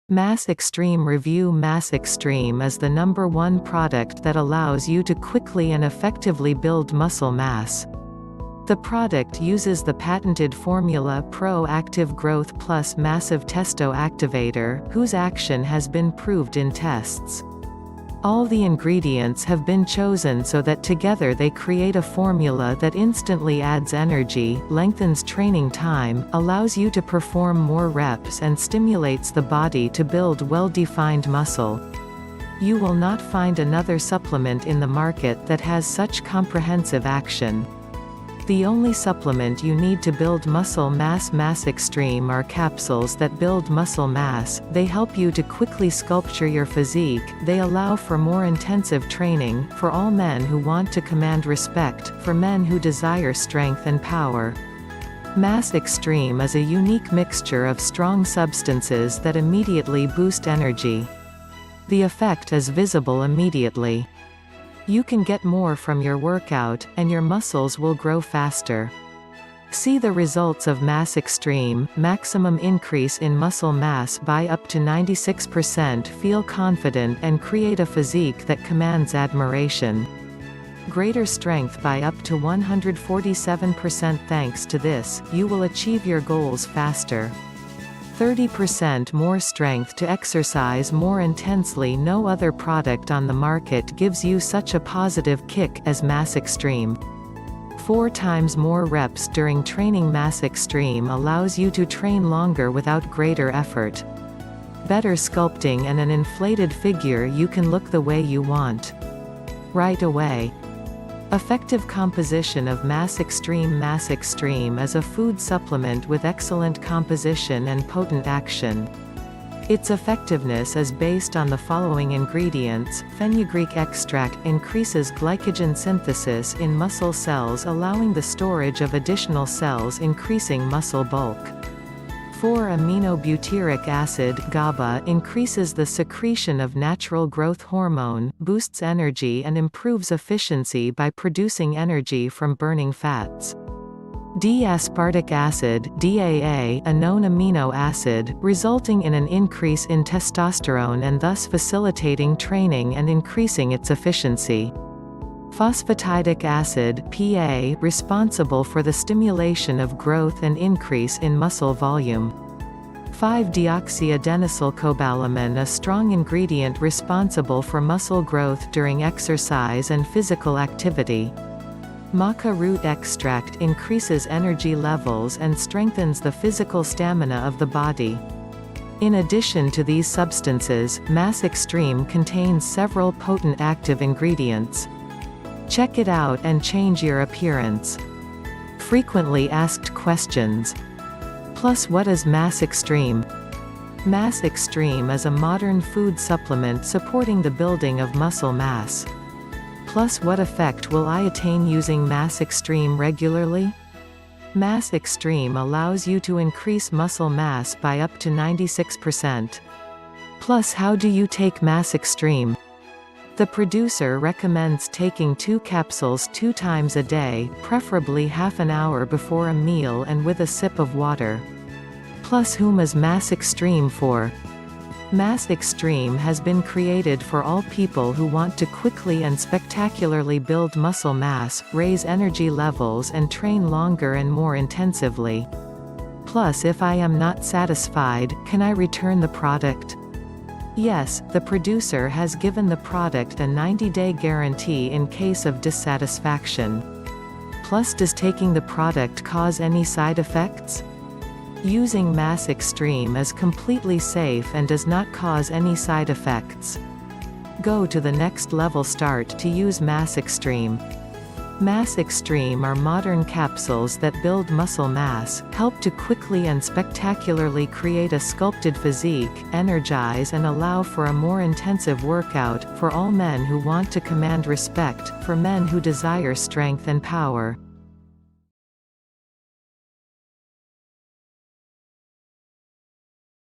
Mass Extreme Review. Mass Extreme is the #1 product that allows you to quickly and effectively build muscle mass. The product uses the patented formula Pro Active Growth Plus Massive Testo Activator, whose action has been proved in tests. All the ingredients have been chosen so that together they create a formula that instantly adds energy, lengthens training time, allows you to perform more reps and stimulates the body to build well-defined muscle. You will not find another supplement in the market that has such comprehensive action. The only supplement you need to build muscle mass. Mass Extreme are capsules that build muscle mass. They help you to quickly sculpture your physique. They allow for more intensive training, for all men who want to command respect, for men who desire strength and power. Mass Extreme is a unique mixture of strong substances that immediately boost energy. The effect is visible immediately. You can get more from your workout, and your muscles will grow faster. See the results of Mass Extreme: maximum increase in muscle mass by up to 96%, feel confident and create a physique that commands admiration. Greater strength by up to 147%. Thanks to this, you will achieve your goals faster. 30% more strength to exercise more intensely. No other product on the market gives you such a positive kick as Mass Extreme. 4 times more reps during training. Mass Extreme allows you to train longer without greater effort. Better sculpting and an inflated figure. You can look the way you want right away. Effective composition of Mass Extreme. Mass Extreme is a food supplement with excellent composition and potent action. Its effectiveness is based on the following ingredients. Fenugreek extract increases glycogen synthesis in muscle cells, allowing the storage of additional cells, increasing muscle bulk. 4-aminobutyric acid GABA increases the secretion of natural growth hormone, boosts energy and improves efficiency by producing energy from burning fats. D-aspartic acid DAA, a known amino acid, resulting in an increase in testosterone and thus facilitating training and increasing its efficiency. Phosphatidic acid PA, responsible for the stimulation of growth and increase in muscle volume. 5-deoxyadenylcobalamin, a strong ingredient responsible for muscle growth during exercise and physical activity. Maca root extract increases energy levels and strengthens the physical stamina of the body. In addition to these substances, Mass Extreme contains several potent active ingredients. Check it out and change your appearance. Frequently asked questions. Plus, what is Mass Extreme? Mass Extreme is a modern food supplement supporting the building of muscle mass. Plus, what effect will I attain using Mass Extreme regularly? Mass Extreme allows you to increase muscle mass by up to 96%. Plus, how do you take Mass Extreme? The producer recommends taking 2 capsules 2 times a day, preferably half an hour before a meal and with a sip of water. Plus, whom is Mass Extreme for? Mass Extreme has been created for all people who want to quickly and spectacularly build muscle mass, raise energy levels and train longer and more intensively. Plus, if I am not satisfied, can I return the product? Yes, the producer has given the product a 90-day guarantee in case of dissatisfaction. Plus, does taking the product cause any side effects? Using Mass Extreme is completely safe and does not cause any side effects. Go to the next level. Start to use Mass Extreme. Mass Extreme are modern capsules that build muscle mass, help to quickly and spectacularly create a sculpted physique, energize and allow for a more intensive workout, for all men who want to command respect, for men who desire strength and power.